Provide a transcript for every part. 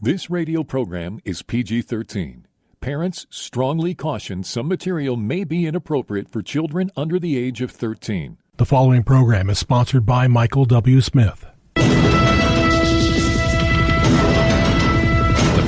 This radio program is PG-13. Parents strongly caution some material may be inappropriate for children under the age of 13. The following program is sponsored by Michael W. Smith. The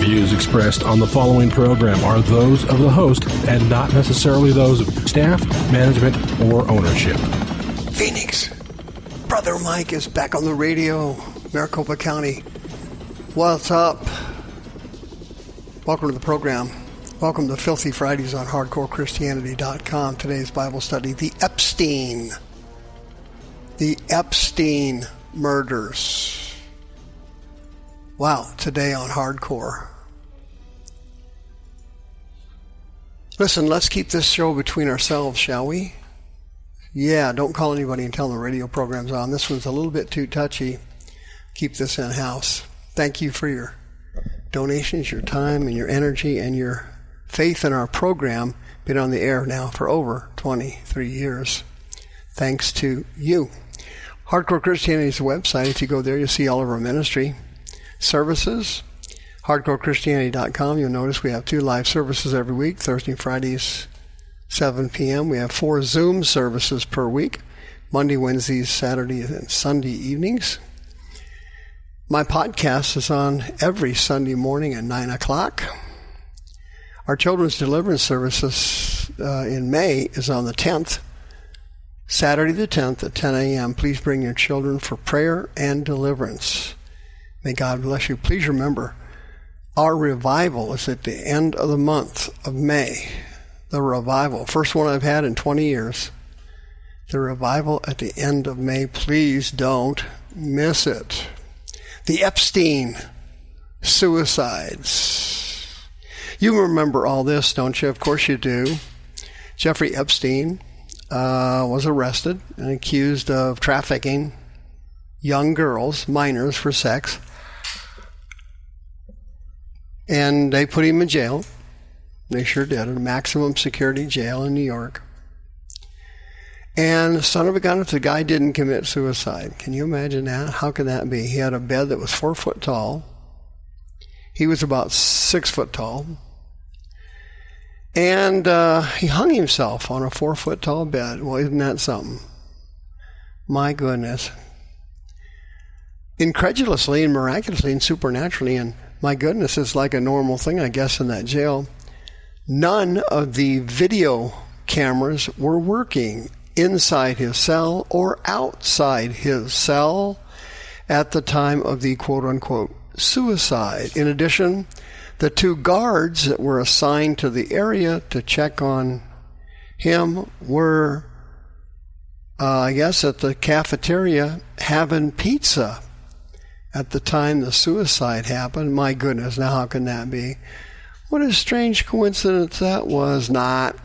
views expressed on the following program are those of the host and not necessarily those of staff, management, or ownership. Phoenix, Brother Mike is back on the radio, Maricopa County. What's up? Welcome to the program. Welcome to Filthy Fridays on HardcoreChristianity.com. Today's Bible study, the Epstein murders. Wow, today on Hardcore. Listen, let's keep this show between ourselves, shall we? Yeah, don't call anybody and tell them the radio program's on. This one's a little bit too touchy. Keep this in-house. Thank you for your donations, your time, and your energy, and your faith in our program. Been on the air now for over 23 years. Thanks to you. Hardcore Christianity is the website. If you go there, you'll see all of our ministry services. HardcoreChristianity.com. You'll notice we have 2 live services every week, Thursday and Fridays, 7 p.m. We have 4 Zoom services per week, Monday, Wednesdays, Saturdays, and Sunday evenings. My podcast is on every Sunday morning at 9 o'clock. Our Children's Deliverance Services in May is on the 10th, Saturday the 10th at 10 a.m. Please bring your children for prayer and deliverance. May God bless you. Please remember, our revival is at the end of the month of May. The revival, first one I've had in 20 years. The revival at the end of May. Please don't miss it. The Epstein suicides. You remember all this, don't you? Of course you do. Jeffrey Epstein was arrested and accused of trafficking young girls, minors, for sex. And they put him in jail. They sure did, in a maximum security jail in New York. And son of a gun, if the guy didn't commit suicide. Can you imagine that? How could that be? He had a bed that was 4 foot tall. He was about 6 foot tall. And he hung himself on a 4 foot tall bed. Well, isn't that something? My goodness. Incredulously and miraculously and supernaturally, and my goodness, it's like a normal thing, I guess, in that jail. None of the video cameras were working inside his cell or outside his cell at the time of the quote-unquote suicide. In addition, the 2 guards that were assigned to the area to check on him were, I guess, at the cafeteria having pizza at the time the suicide happened. My goodness, now how can that be? What a strange coincidence that was. Not.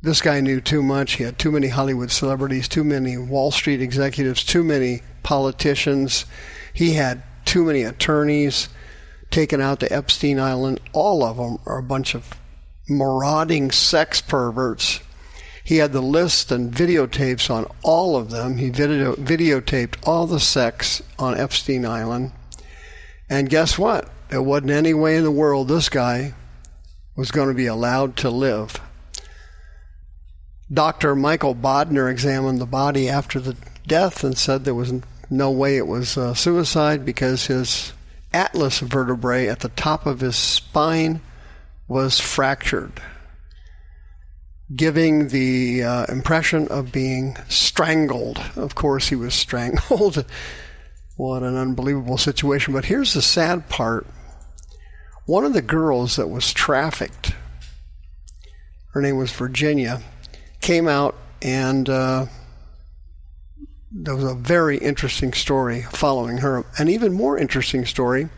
This guy knew too much. He had too many Hollywood celebrities, too many Wall Street executives, too many politicians. He had too many attorneys taken out to Epstein Island. All of them are a bunch of marauding sex perverts. He had the list and videotapes on all of them. He videotaped all the sex on Epstein Island. And guess what? There wasn't any way in the world this guy was going to be allowed to live. Dr. Michael Bodner examined the body after the death and said there was no way it was suicide because his atlas vertebrae at the top of his spine was fractured, giving the impression of being strangled. Of course, he was strangled. What an unbelievable situation. But here's the sad part. One of the girls that was trafficked, her name was Virginia, came out, and there was a very interesting story following her. An even more interesting story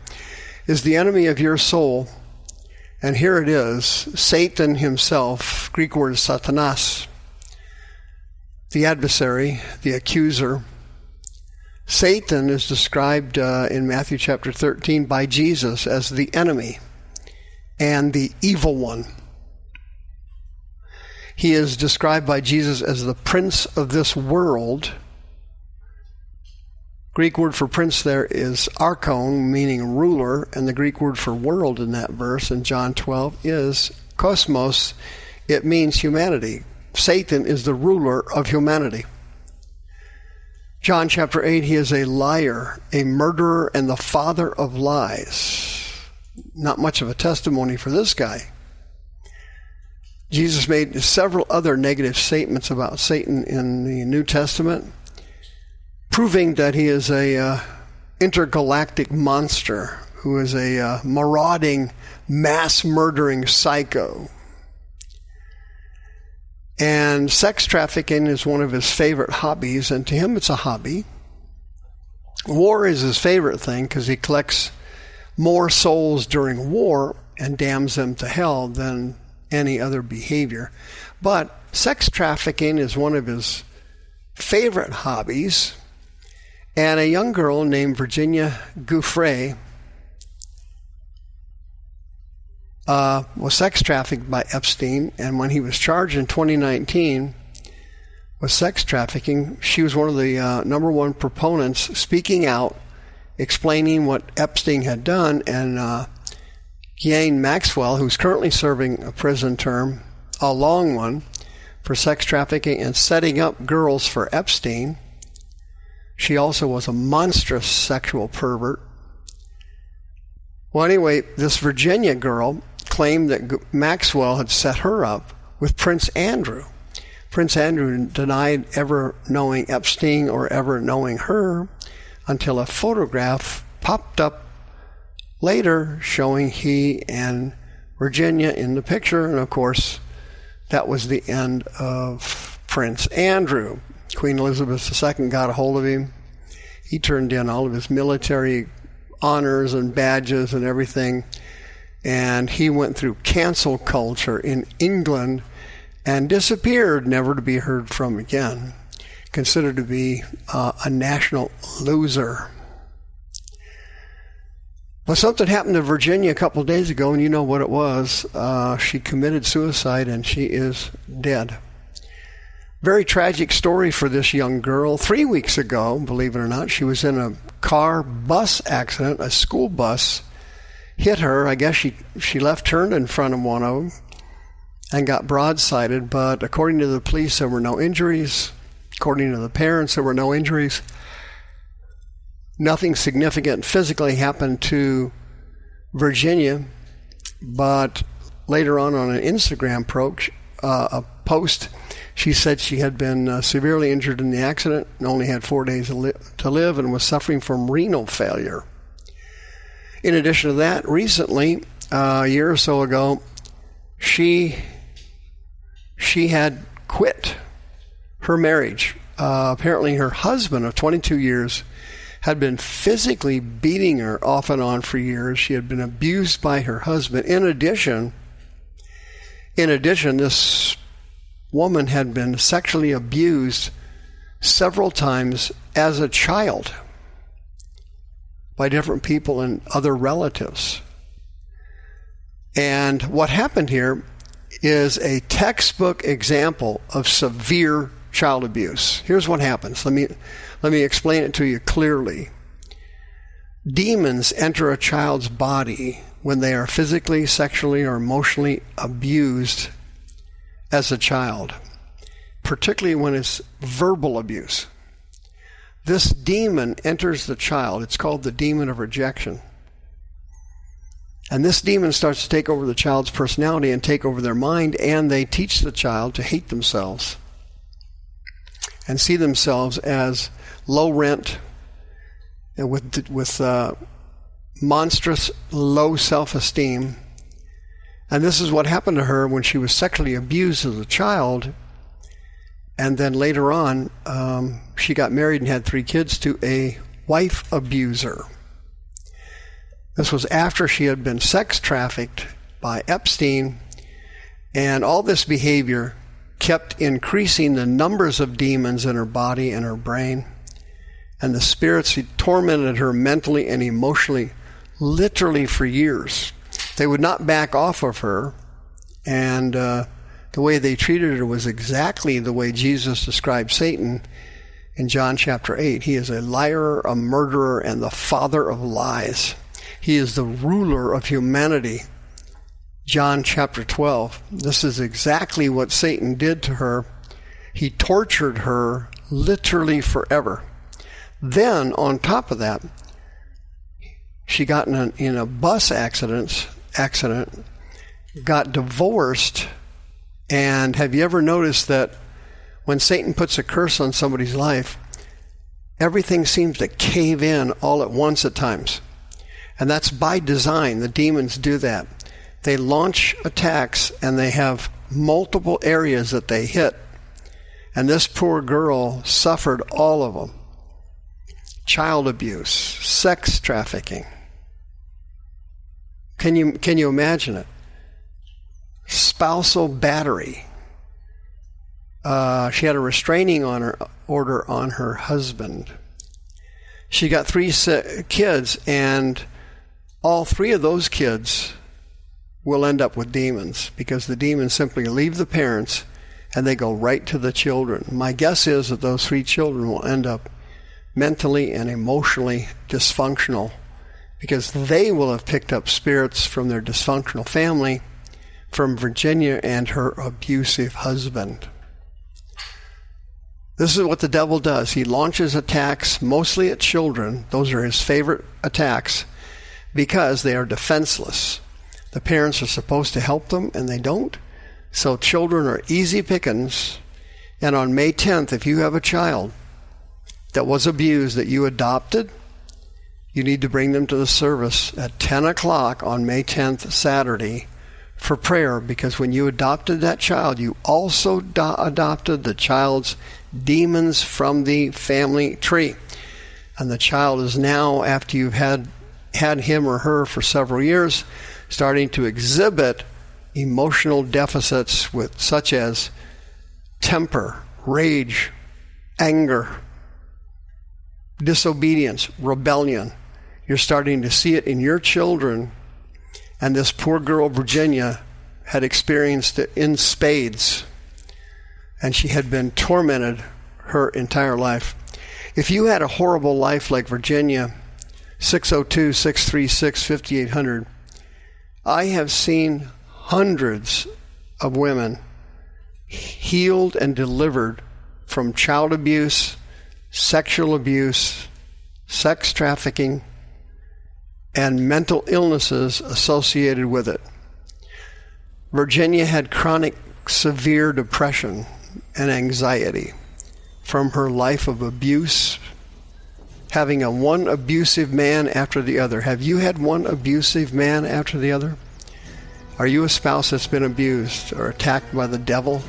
is the enemy of your soul. And here it is, Satan himself, Greek word is Satanas, the adversary, the accuser. Satan is described in Matthew chapter 13 by Jesus as the enemy and the evil one. He is described by Jesus as the prince of this world, Greek word for prince there is archon, meaning ruler, and the Greek word for world in that verse in John 12 is kosmos. It means humanity. Satan is the ruler of humanity. John chapter 8, he is a liar, a murderer, and the father of lies. Not much of a testimony for this guy. Jesus made several other negative statements about Satan in the New Testament, proving that he is a intergalactic monster who is a marauding, mass-murdering psycho. And sex trafficking is one of his favorite hobbies, and to him it's a hobby. War is his favorite thing because he collects more souls during war and damns them to hell than any other behavior. But sex trafficking is one of his favorite hobbies. And a young girl named Virginia Giuffre was sex trafficked by Epstein, and when he was charged in 2019 with sex trafficking, she was one of the number one proponents speaking out, explaining what Epstein had done, and Ghislaine Maxwell, who's currently serving a prison term, a long one, for sex trafficking and setting up girls for Epstein. She also was a monstrous sexual pervert. Well, anyway, this Virginia girl claimed that Maxwell had set her up with Prince Andrew. Prince Andrew denied ever knowing Epstein or ever knowing her until a photograph popped up later showing he and Virginia in the picture. And of course, that was the end of Prince Andrew. Queen Elizabeth II got a hold of him. He turned in all of his military honors and badges and everything. And he went through cancel culture in England and disappeared, never to be heard from again. Considered to be a national loser. Well, something happened to Virginia a couple of days ago, and you know what it was. She committed suicide, and she is dead. Very tragic story for this young girl. 3 weeks ago, believe it or not, she was in a car-bus accident. A school bus hit her. I guess she left-turned in front of one of them and got broadsided, but according to the police, there were no injuries. According to the parents, there were no injuries. Nothing significant physically happened to Virginia, but later on an Instagram post, she said she had been severely injured in the accident and only had 4 days to live and was suffering from renal failure. In addition to that, recently, a year or so ago, she had quit her marriage. Apparently her husband of 22 years had been physically beating her off and on for years. She had been abused by her husband. In addition, this woman had been sexually abused several times as a child by different people and other relatives. And what happened here is a textbook example of severe child abuse. Here's what happens. Let me explain it to you clearly. Demons enter a child's body when they are physically, sexually, or emotionally abused as a child, particularly when it's verbal abuse. This demon enters the child. It's called the demon of rejection. And this demon starts to take over the child's personality and take over their mind, and they teach the child to hate themselves and see themselves as low rent and with monstrous low self-esteem. And this is what happened to her when she was sexually abused as a child. And then later on, she got married and had 3 kids to a wife abuser. This was after she had been sex trafficked by Epstein, and all this behavior kept increasing the numbers of demons in her body and her brain, and the spirits tormented her mentally and emotionally, literally for years. They would not back off of her, and the way they treated her was exactly the way Jesus described Satan in John chapter 8. He is a liar, a murderer, and the father of lies. He is the ruler of humanity. John chapter 12. This is exactly what Satan did to her. He tortured her literally forever. Then, on top of that, she got in a bus accident, got divorced, and have you ever noticed that when Satan puts a curse on somebody's life, everything seems to cave in all at once at times? And that's by design. The demons do that. They launch attacks, and they have multiple areas that they hit. And this poor girl suffered all of them. Child abuse, sex trafficking. Can you imagine it? Spousal battery. She had a restraining order on her husband. She got 3 kids, and all 3 of those kids will end up with demons, because the demons simply leave the parents and they go right to the children. My guess is that those 3 children will end up mentally and emotionally dysfunctional, because they will have picked up spirits from their dysfunctional family, from Virginia and her abusive husband. This is what the devil does. He launches attacks mostly at children. Those are his favorite attacks, because they are defenseless. The parents are supposed to help them, and they don't. So children are easy pickings. And on May 10th, if you have a child that was abused that you adopted, you need to bring them to the service at 10 o'clock on May 10th, Saturday, for prayer, because when you adopted that child, you also adopted the child's demons from the family tree. And the child is now, after you've had him or her for several years, starting to exhibit emotional deficits such as temper, rage, anger, disobedience, rebellion. You're starting to see it in your children, and this poor girl, Virginia, had experienced it in spades, and she had been tormented her entire life. If you had a horrible life like Virginia, 602-636-5800, I have seen hundreds of women healed and delivered from child abuse, sexual abuse, sex trafficking, and mental illnesses associated with it. Virginia had chronic severe depression and anxiety from her life of abuse, having one abusive man after the other. Have you had one abusive man after the other? Are you a spouse that's been abused or attacked by the devil,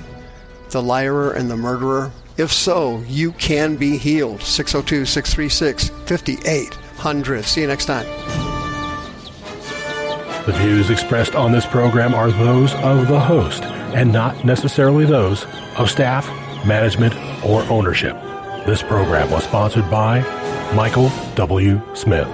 the liar and the murderer? If so, you can be healed. 602-636-5800. See you next time. The views expressed on this program are those of the host and not necessarily those of staff, management, or ownership. This program was sponsored by Michael W. Smith.